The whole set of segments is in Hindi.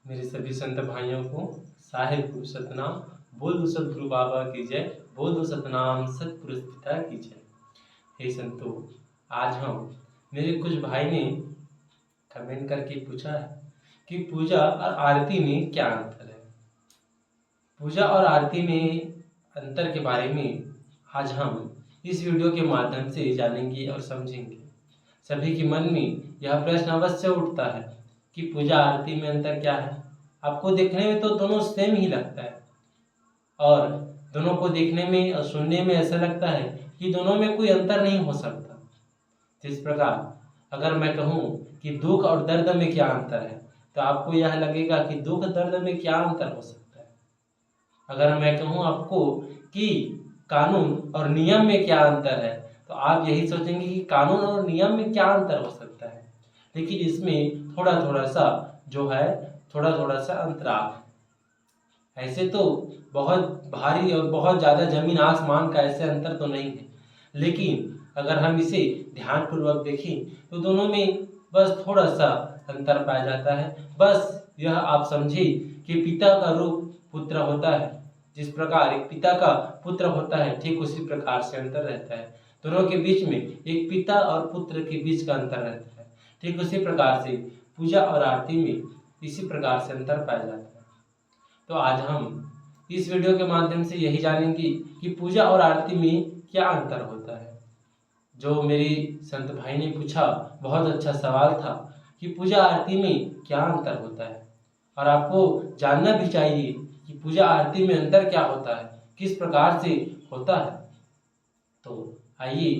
मेरे सभी संत भाइयों को साहिब गुरु सतनाम। बोल दो सतगुरु बाबा की जय। बोल दो सतनाम सतपुरुष पिता की जय। हे संतो, आज हम मेरे कुछ भाई ने कमेंट करके पूछा है कि पूजा और आरती में क्या अंतर है। पूजा और आरती में अंतर के बारे में आज हम इस वीडियो के माध्यम से जानेंगे और समझेंगे। सभी के मन में यह प्रश्न अवश्य उठता है कि पूजा आरती में अंतर क्या है। आपको देखने में तो दोनों सेम ही लगता है और दोनों को देखने में और सुनने में ऐसा लगता है कि दोनों में कोई अंतर नहीं हो सकता। जिस प्रकार अगर मैं कहूँ कि दुख और दर्द में क्या अंतर है तो आपको यह लगेगा कि दुख दर्द में क्या अंतर हो सकता है। अगर मैं कहूँ आपको कि कानून और नियम में क्या अंतर है तो आप यही सोचेंगे कि कानून और नियम में क्या अंतर हो सकता है। लेकिन इसमें थोड़ा थोड़ा सा जो है थोड़ा थोड़ा सा अंतराल है। ऐसे तो बहुत भारी और बहुत ज़्यादा जमीन आसमान का ऐसे अंतर तो नहीं है, लेकिन अगर हम इसे ध्यानपूर्वक देखें तो दोनों में बस थोड़ा सा अंतर पाया जाता है। बस यह आप समझिए कि पिता का रूप पुत्र होता है। जिस प्रकार एक पिता का पुत्र होता है ठीक उसी प्रकार से अंतर रहता है। दोनों के बीच में एक पिता और पुत्र के बीच का अंतर रहता है। ठीक उसी प्रकार से पूजा और आरती में इसी प्रकार से अंतर पाया जाता है। तो आज हम इस वीडियो के माध्यम से यही जानेंगे कि पूजा और आरती में क्या अंतर होता है। जो मेरी संत भाई ने पूछा बहुत अच्छा सवाल था कि पूजा आरती में क्या अंतर होता है और आपको जानना भी चाहिए कि पूजा आरती में अंतर क्या होता है, किस प्रकार से होता है। तो आइए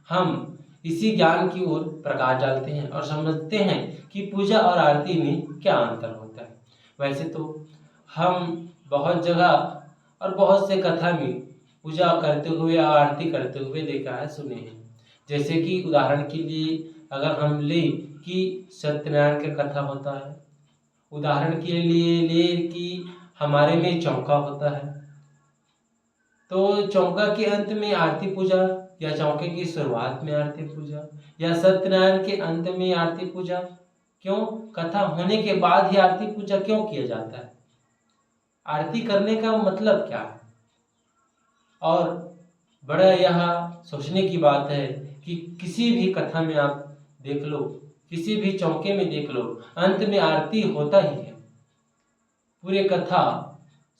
हम इसी ज्ञान की ओर प्रकाश डालते हैं और समझते हैं कि पूजा और आरती में क्या अंतर होता है। वैसे तो हम बहुत जगह और बहुत से कथा में पूजा करते हुए और आरती करते हुए देखा है, सुने हैं। जैसे कि उदाहरण के लिए अगर हम लें कि सत्यनारायण का कथा होता है, उदाहरण के लिए ले कि हमारे में चौका होता है, तो चौका के अंत में आरती पूजा या चौके की शुरुआत में आरती पूजा या सत्यनारायण के अंत में आरती पूजा, क्यों कथा होने के बाद ही आरती पूजा क्यों किया जाता है? आरती करने का मतलब क्या है? और बड़ा यह सोचने की बात है कि किसी भी कथा में आप देख लो, किसी भी चौके में देख लो, अंत में आरती होता ही है। पूरे कथा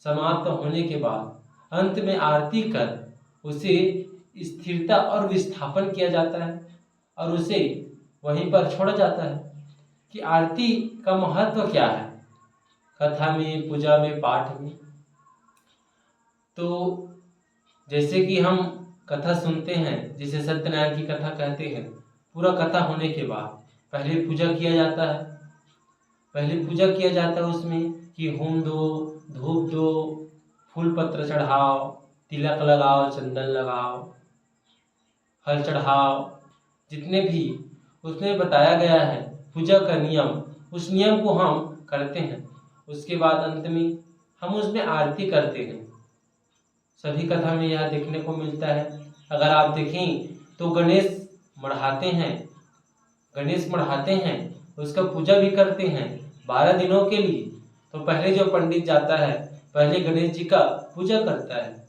समाप्त होने के बाद अंत में आरती कर उसे स्थिरता और विस्थापन किया जाता है और उसे वहीं पर छोड़ा जाता है। कि आरती का महत्व क्या है कथा में, पूजा में, पाठ में। तो जैसे कि हम कथा सुनते हैं, जिसे सत्यनारायण की कथा कहते हैं, पूरा कथा होने के बाद पहले पूजा किया जाता है। पहले पूजा किया जाता है उसमें कि होम दो, धूप दो, फूल पत्र चढ़ाओ, तिलक लगाओ, चंदन लगाओ, फल चढ़ाओ, जितने भी उसमें बताया गया है पूजा का नियम, उस नियम को हम करते हैं। उसके बाद अंत में हम उसमें आरती करते हैं। सभी कथा में यह देखने को मिलता है। अगर आप देखें तो गणेश मढ़ाते हैं, गणेश मढ़ाते हैं, उसका पूजा भी करते हैं 12 दिनों के लिए। तो पहले जो पंडित जाता है पहले गणेश जी का पूजा करता है।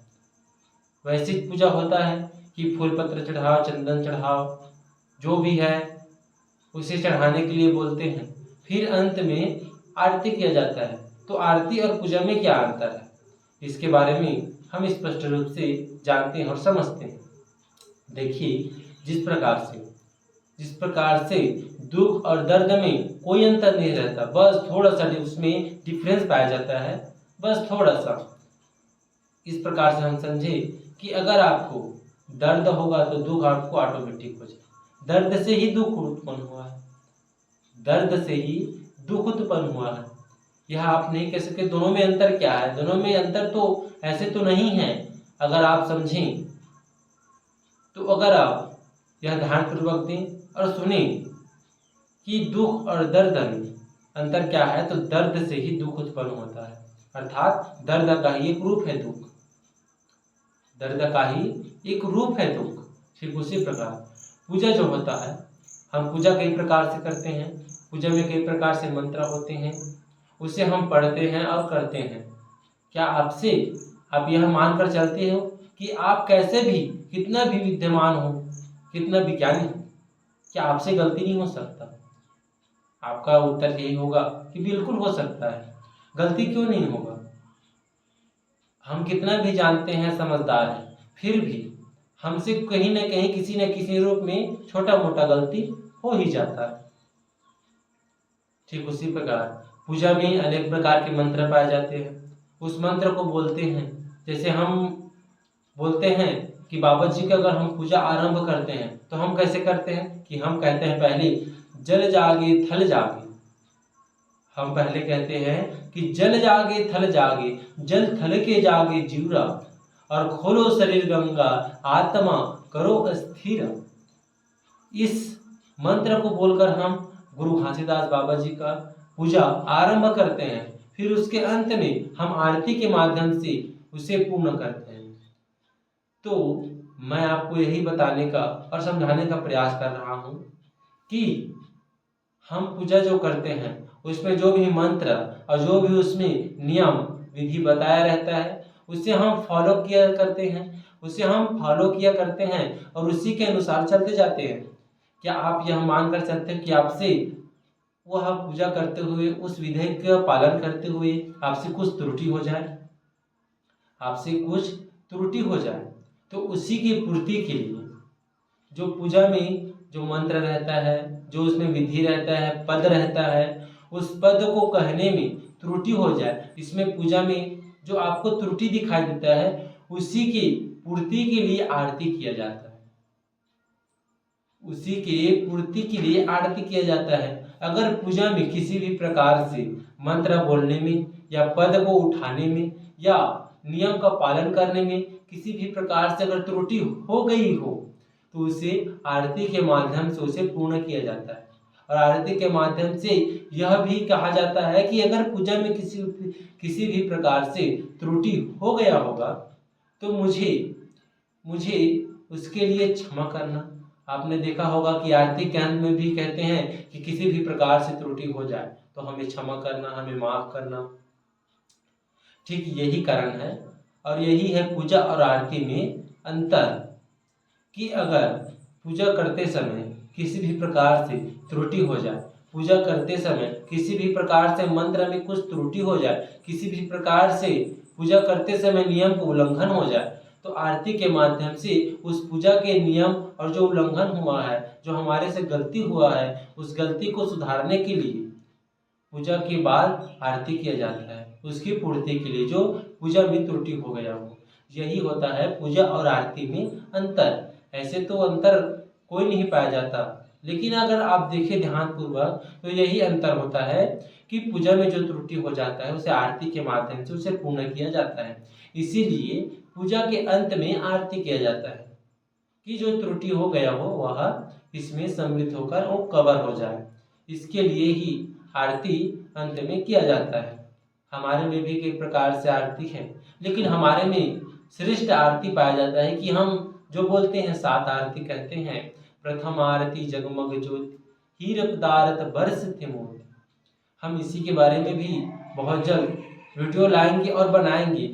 वैसे पूजा होता है कि फूल पत्र चढ़ाओ, चंदन चढ़ाओ, जो भी है उसे चढ़ाने के लिए बोलते हैं। फिर अंत में आरती किया जाता है। तो आरती और पूजा में क्या अंतर है, इसके बारे में हम स्पष्ट रूप से जानते हैं और समझते हैं। देखिए, जिस प्रकार से दुख और दर्द में कोई अंतर नहीं रहता, बस थोड़ा सा उसमें डिफरेंस पाया जाता है, बस थोड़ा सा। इस प्रकार से हम समझे कि अगर आपको दर्द होगा तो दुख आपको ऑटोमेटिक हो जाए। दर्द से ही दुख उत्पन्न हुआ है, दर्द से ही दुख उत्पन्न हुआ है। यह आप नहीं कह सकते दोनों में अंतर क्या है। दोनों में अंतर तो ऐसे तो नहीं है। अगर आप समझें तो अगर आप यह ध्यानपूर्वक दें और सुने कि दुख और दर्द में अंतर क्या है, तो दर्द से ही दुख उत्पन्न होता है, अर्थात दर्द का ही एक रूप है दुख, दर्द का ही एक रूप है दुख। ठीक उसी प्रकार पूजा जो होता है, हम पूजा कई प्रकार से करते हैं। पूजा में कई प्रकार से मंत्र होते हैं उसे हम पढ़ते हैं और करते हैं। क्या आपसे आप यह मानकर चलते हो कि आप कैसे भी, कितना भी विद्यमान हो, कितना विज्ञानी हो, क्या आपसे गलती नहीं हो सकता? आपका उत्तर यही होगा कि बिल्कुल हो सकता है। गलती क्यों नहीं होगा? हम कितना भी जानते हैं, समझदार हैं, फिर भी हमसे कहीं ना कहीं किसी न किसी रूप में छोटा मोटा गलती हो ही जाता है। ठीक उसी प्रकार पूजा में अनेक प्रकार के मंत्र पाए जाते हैं। उस मंत्र को बोलते हैं, जैसे हम बोलते हैं कि बाबा जी का अगर हम पूजा आरंभ करते हैं तो हम कैसे करते हैं कि हम कहते हैं पहले जल जागे थल जागे। हम पहले कहते हैं कि जल जागे थल जागे, जल थल के जागे जीवरा, और खोलो शरीर गंगा, आत्मा करो स्थिर। इस मंत्र को बोलकर हम गुरु घासीदास बाबा जी का पूजा आरंभ करते हैं। फिर उसके अंत में हम आरती के माध्यम से उसे पूर्ण करते हैं। तो मैं आपको यही बताने का और समझाने का प्रयास कर रहा हूँ कि हम पूजा जो करते हैं उसमें जो भी मंत्र और जो भी उसमें नियम विधि बताया रहता है उसे हम फॉलो किया करते हैं और उसी के अनुसार चलते जाते हैं। क्या आप यह मानकर चलते हैं कि आपसे वह पूजा करते हुए, उस विधि का पालन करते हुए आपसे कुछ त्रुटि हो जाए, तो उसी की पूर्ति के लिए जो पूजा में जो मंत्र रहता है, जो उसमें विधि रहता है, पद रहता है, उस पद को कहने में त्रुटि हो जाए, इसमें पूजा में जो आपको त्रुटि दिखाई देता है उसी की पूर्ति के लिए आरती किया जाता है। उसी के पूर्ति के लिए आरती किया जाता है। अगर पूजा में किसी भी प्रकार से मंत्र बोलने में या पद को उठाने में या नियम का पालन करने में किसी भी प्रकार से अगर त्रुटि हो गई हो तो उसे आरती के माध्यम से उसे पूर्ण किया जाता है। और आरती के माध्यम से यह भी कहा जाता है कि अगर पूजा में किसी भी प्रकार से त्रुटि हो गया होगा तो मुझे उसके लिए क्षमा करना। आपने देखा होगा कि आरती के अंत में भी कहते हैं कि किसी भी प्रकार से त्रुटि हो जाए तो हमें क्षमा करना, हमें माफ करना। ठीक यही कारण है और यही है पूजा और आरती में अंतर, कि अगर पूजा करते समय किसी भी प्रकार से त्रुटि हो जाए, पूजा करते समय किसी भी प्रकार से मंत्र में कुछ त्रुटि हो जाए, किसी भी प्रकार से पूजा करते समय नियम का उल्लंघन हो जाए, तो आरती के माध्यम से उस पूजा के नियम और जो उल्लंघन हुआ है, जो हमारे से गलती हुआ है, उस गलती को सुधारने के लिए पूजा के बाद आरती किया जाता है, उसकी पूर्ति के लिए जो पूजा में त्रुटि हो गया हो। यही होता है पूजा और आरती में अंतर। ऐसे तो अंतर कोई नहीं पाया जाता, लेकिन अगर आप देखें ध्यानपूर्वक तो यही अंतर होता है कि पूजा में जो त्रुटि हो जाता है उसे आरती के माध्यम से उसे पूर्ण किया जाता है। इसीलिए पूजा के अंत में आरती किया जाता है कि जो त्रुटि हो गया हो वह इसमें सम्मिलित होकर वो कवर हो जाए। इसके लिए ही आरती अंत में किया जाता है। हमारे में भी कई प्रकार से आरती है, लेकिन हमारे में श्रेष्ठ आरती पाया जाता है कि हम जो बोलते हैं 7 आरती कहते हैं। प्रथम आरती जगमग ज्योति, हीर पदारथ बरस थे मोती। हम इसी के बारे में भी बहुत जल्द वीडियो लाएंगे और बनाएंगे।